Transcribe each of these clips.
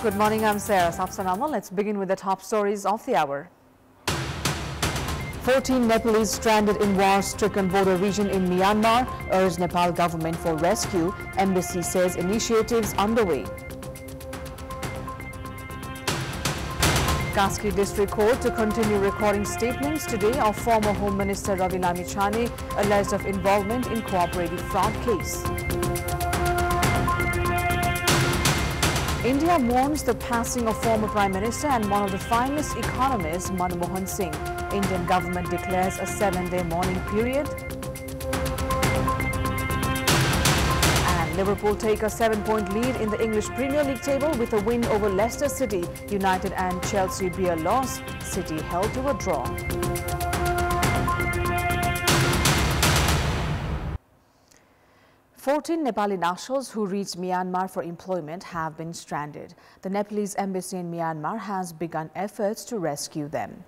Good morning, I'm Sarah. Sapsanamma. Let's begin with the top stories of the hour. 14 Nepalese stranded in war-stricken border region in Myanmar urge Nepal government for rescue. Embassy says initiatives underway. Kaski District Court to continue recording statements today of former Home Minister Ravi Lamichhane alleged of involvement in cooperative fraud case. India mourns the passing of former Prime Minister and one of the finest economists, Manmohan Singh. Indian government declares a 7-day mourning period. And Liverpool take a 7-point lead in the English Premier League table with a win over Leicester City. United and Chelsea bear loss. City held to a draw. Fourteen Nepali nationals who reached Myanmar for employment have been stranded. The Nepalese embassy in Myanmar has begun efforts to rescue them.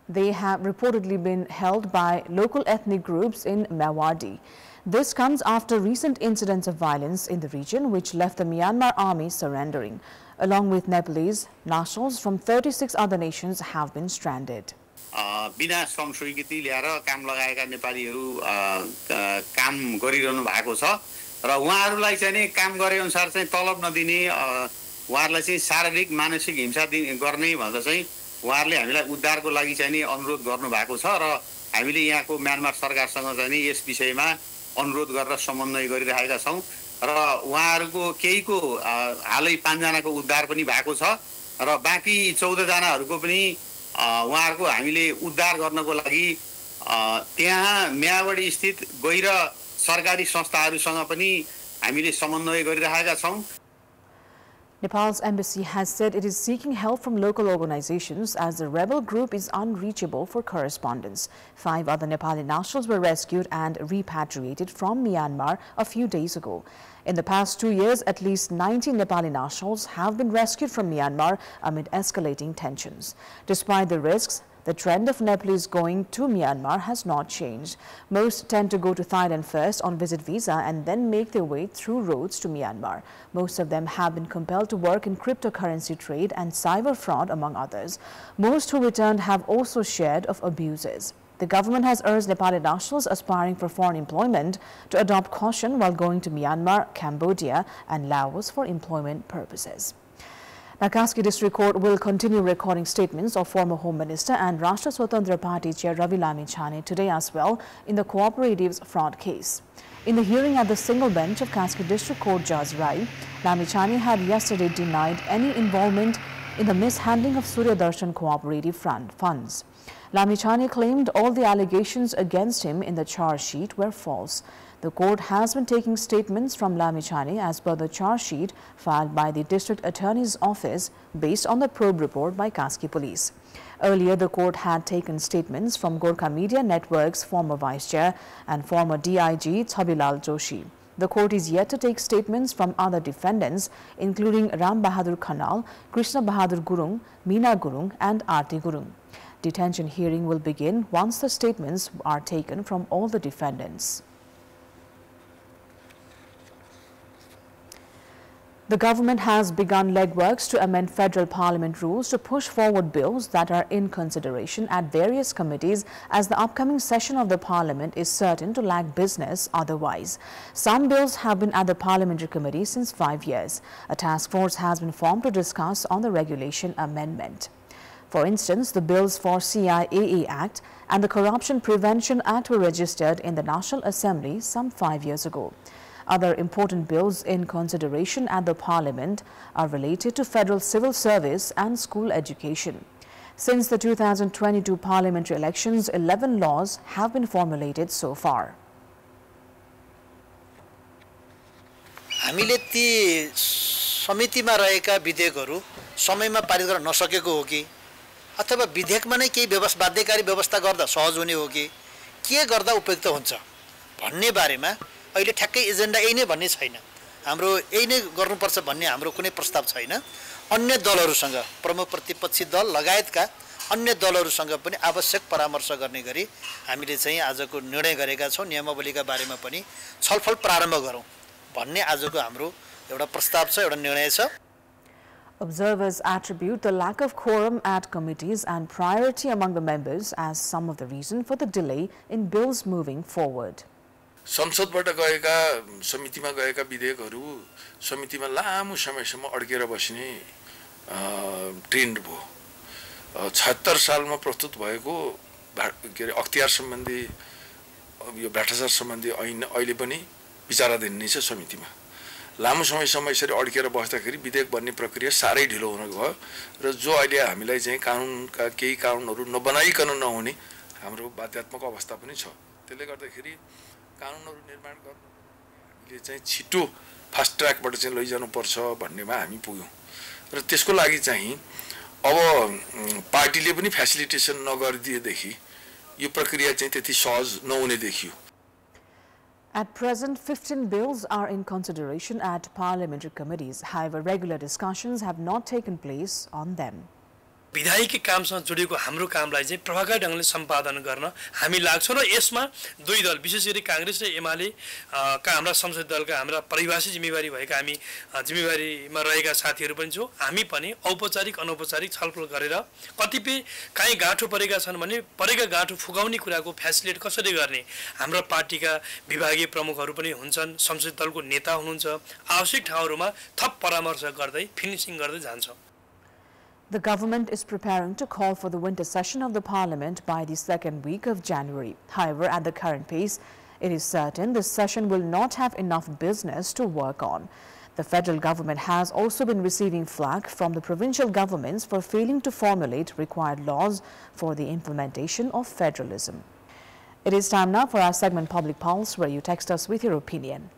They have reportedly been held by local ethnic groups in Mewadi. This comes after recent incidents of violence in the region which left the Myanmar army surrendering. Along with Nepalese, nationals from 36 other nations have been stranded. बिना श्रम स्वीकृति ल्याएर काम लगाएका नेपालीहरू काम गरिरहनु भएको छ र उहाँहरूलाई चाहिँ नि काम गरे अनुसार चाहिँ तलब नदिने उहाँहरूलाई चाहिँ शारीरिक मानसिक हिंसा गर्ने भन्दा चाहिँ उहाँहरूले हामीलाई उद्धारको लागि चाहिँ नि अनुरोध गर्नु भएको छ र हामीले यहाँको म्यानमार सरकारसँग चाहिँ नि यस विषयमा अनुरोध गरेर समन्वय गरिरहेका छौं र उहाँहरूको केहीको हालै 5 जनाको उद्धार पनि भएको छ र बाँकी 14 जनाहरूको पनि उहाँहरूको हामीले उद्धार गर्नको लागि त्यहाँ म्यावाडी स्थित गैर सरकारी संस्थाहरूसँग पनि हामीले समन्वय गरिरहेका छौं. Nepal's embassy has said it is seeking help from local organizations as the rebel group is unreachable for correspondence. 5 other Nepali nationals were rescued and repatriated from Myanmar a few days ago. In the past 2 years, at least 90 Nepali nationals have been rescued from Myanmar amid escalating tensions. Despite the risks, the trend of Nepalese going to Myanmar has not changed. Most tend to go to Thailand first on visit visa and then make their way through roads to Myanmar. Most of them have been compelled to work in cryptocurrency trade and cyber fraud, among others. Most who returned have also shared of abuses. The government has urged Nepali nationals aspiring for foreign employment to adopt caution while going to Myanmar, Cambodia and Laos for employment purposes. Now, Kaski District Court will continue recording statements of former Home Minister and Rashtra Swatantra Party Chair Ravi Lamichhane today as well in the cooperatives fraud case. In the hearing at the single bench of Kaski District Court Judge Rai, Lamichhane had yesterday denied any involvement in the mishandling of Surya Darshan cooperative funds. Lamichhane claimed all the allegations against him in the charge sheet were false. The court has been taking statements from Lamichhane as per the charge sheet filed by the District Attorney's Office based on the probe report by Kaski Police. Earlier, the court had taken statements from Gorkha Media Network's former Vice Chair and former DIG Chabilal Joshi. The court is yet to take statements from other defendants, including Ram Bahadur Khanal, Krishna Bahadur Gurung, Meena Gurung and Aarti Gurung. Detention hearing will begin once the statements are taken from all the defendants. The government has begun legworks to amend federal parliament rules to push forward bills that are in consideration at various committees as the upcoming session of the parliament is certain to lack business otherwise. Some bills have been at the parliamentary committee since 5 years. A task force has been formed to discuss on the regulation amendment. For instance, the bills for CIAA Act and the Corruption Prevention Act were registered in the National Assembly some 5 years ago. Other important bills in consideration at the Parliament are related to federal civil service and school education. Since the 2022 parliamentary elections, 11 laws have been formulated so far. हामीले ती समितिमा रहेका विधेयकहरू समयमा पारित गर्न नसकेको हो कि अथवा विधेयकमा नै केही बाध्यकारी व्यवस्था गर्दा सहज हुने हो कि के गर्दा उपयुक्त हुन्छ भन्ने बारेमा अहिले ठ्याक्कै एजेन्डा यही नै भन्ने छैन. हाम्रो यही नै गर्नुपर्छ भन्ने हाम्रो कुनै प्रस्ताव छैन. अन्य दलहरुसँग प्रमुख प्रतिपक्षी दल लगायतका अन्य दलहरुसँग पनि आवश्यक परामर्श गर्ने गरी हामीले चाहिँ आजको निर्णय गरेका छौं. नियमावलीका बारेमा पनि छलफल प्रारम्भ गरौं भन्ने आजको हाम्रो एउटा प्रस्ताव छ, एउटा निर्णय छ. Observers attribute the lack of quorum at committees and priority among the members as some of the reason for the delay in bills moving forward. संसदबाट गएका समितिमा गएका विधेयकहरू समितिमा लामो समयसम्म अड्केर बस्ने ट्रेन्ड भयो 76 सालमा प्रस्तुत भएको के रे अख्तियार सम्बन्धी यो भ्रष्टाचार सम्बन्धी ऐन अहिले पनि विचाराधीन नै छ समितिमा लामो समयसम्म यसरी अड्केर बस्दाखेरि विधेयक बन्ने प्रक्रिया सारै ढिलो हुन गयो र जो अहिले हामीलाई चाहिँ कानुनका केही कानुनहरू नबनाइकन नहुने हाम्रो बाध्यात्मक अवस्था पनि छ त्यसले गर्दाखेरि कानुनहरू निर्माण गर्नले चाहिँ छिटो फास्ट ट्र्याकबाट चाहिँ लैजानु पर्छ भन्नेमा हामी पुग्यौं र त्यसको लागि चाहिँ अब पार्टीले पनि फ्यासिलिटेसन नगरिदिएदेखि यो प्रक्रिया चाहिँ त्यति सहज नहुने देखियो. At present, 15 bills are in consideration at parliamentary committees. However, regular discussions have not taken place on them. विधायकी कामसँग जोडिएको हाम्रो कामलाई चाहिँ प्रभावकारी ढंगले सम्पादन गर्न हामी लाग्छौं र यसमा दुई दल विशेष गरी कांग्रेस र एमाले का हाम्रा संसदीय दलका हाम्रा परिभाषित जिम्मेवारी भएका हामी जिम्मेवारीमा रहेका साथीहरू पनि छौं हामी पनि औपचारिक अनौपचारिक छलफल गरेर कतिपय काई गाँठो परेका छन् भने परेका गाँठो फुगाउने कुराको फ्यासिलिटेट कसरी गर्ने हाम्रा पार्टीका विभागीय प्रमुखहरू पनि हुन्छन् संसदीय दलको नेता हुनुहुन्छ आवश्यक ठाउँहरुमा थप परामर्श गर्दै फिनिशिङ गर्दै जान्छौं. The government is preparing to call for the winter session of the parliament by the second week of January. However, at the current pace, it is certain this session will not have enough business to work on. The federal government has also been receiving flack from the provincial governments for failing to formulate required laws for the implementation of federalism. It is time now for our segment Public Pulse, where you text us with your opinion.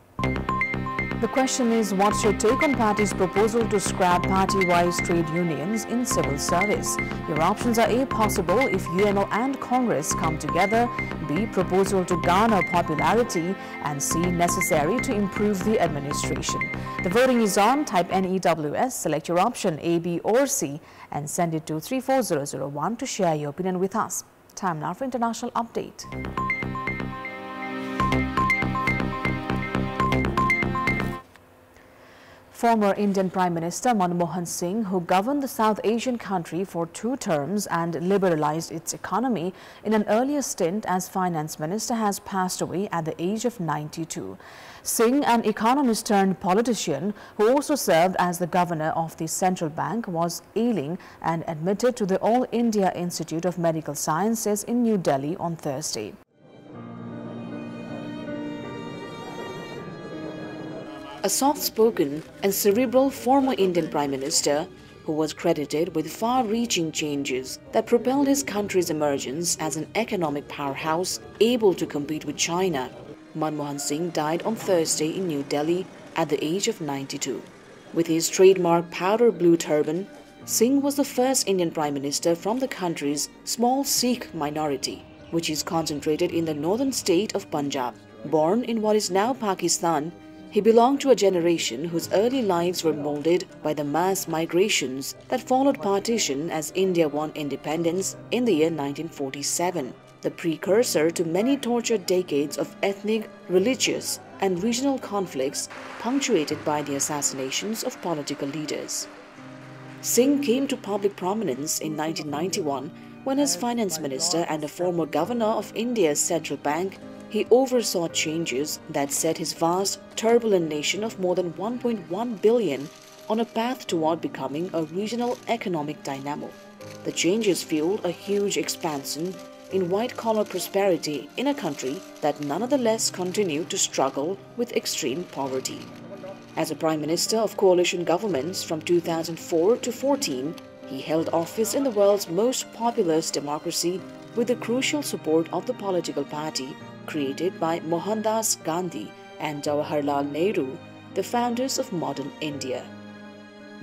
The question is, what's your take on party's proposal to scrap party-wise trade unions in civil service? Your options are A, possible if UNO and Congress come together, B, proposal to garner popularity, and C, necessary to improve the administration. The voting is on. Type NEWS, select your option A, B or C and send it to 34001 to share your opinion with us. Time now for international update. Former Indian Prime Minister Manmohan Singh, who governed the South Asian country for 2 terms and liberalized its economy in an earlier stint as finance minister, has passed away at the age of 92. Singh, an economist turned politician who also served as the governor of the central bank, was ailing and admitted to the All India Institute of Medical Sciences in New Delhi on Thursday. A soft-spoken and cerebral former Indian Prime Minister who was credited with far-reaching changes that propelled his country's emergence as an economic powerhouse able to compete with China, Manmohan Singh died on Thursday in New Delhi at the age of 92. With his trademark powder blue turban, Singh was the first Indian Prime Minister from the country's small Sikh minority, which is concentrated in the northern state of Punjab. Born in what is now Pakistan, he belonged to a generation whose early lives were molded by the mass migrations that followed partition as India won independence in the year 1947, the precursor to many tortured decades of ethnic, religious, and regional conflicts punctuated by the assassinations of political leaders. Singh came to public prominence in 1991 when, as finance minister and a former governor of India's central bank, he oversaw changes that set his vast, turbulent nation of more than 1.1 billion on a path toward becoming a regional economic dynamo. The changes fueled a huge expansion in white-collar prosperity in a country that nonetheless continued to struggle with extreme poverty. As a prime minister of coalition governments from 2004 to 14, he held office in the world's most populous democracy with the crucial support of the political party created by Mohandas Gandhi and Jawaharlal Nehru, the founders of modern India.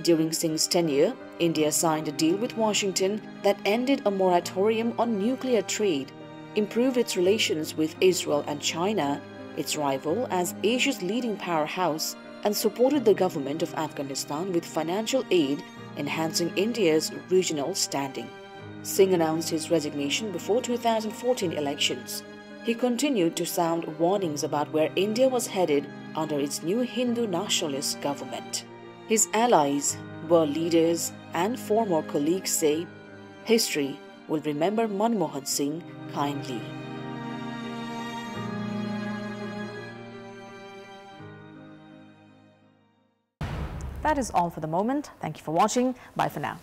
During Singh's tenure, India signed a deal with Washington that ended a moratorium on nuclear trade, improved its relations with Israel and China, its rival as Asia's leading powerhouse, and supported the government of Afghanistan with financial aid, enhancing India's regional standing. Singh announced his resignation before 2014 elections. He continued to sound warnings about where India was headed under its new Hindu nationalist government. His allies were leaders and former colleagues say history will remember Manmohan Singh kindly. That is all for the moment. Thank you for watching. Bye for now.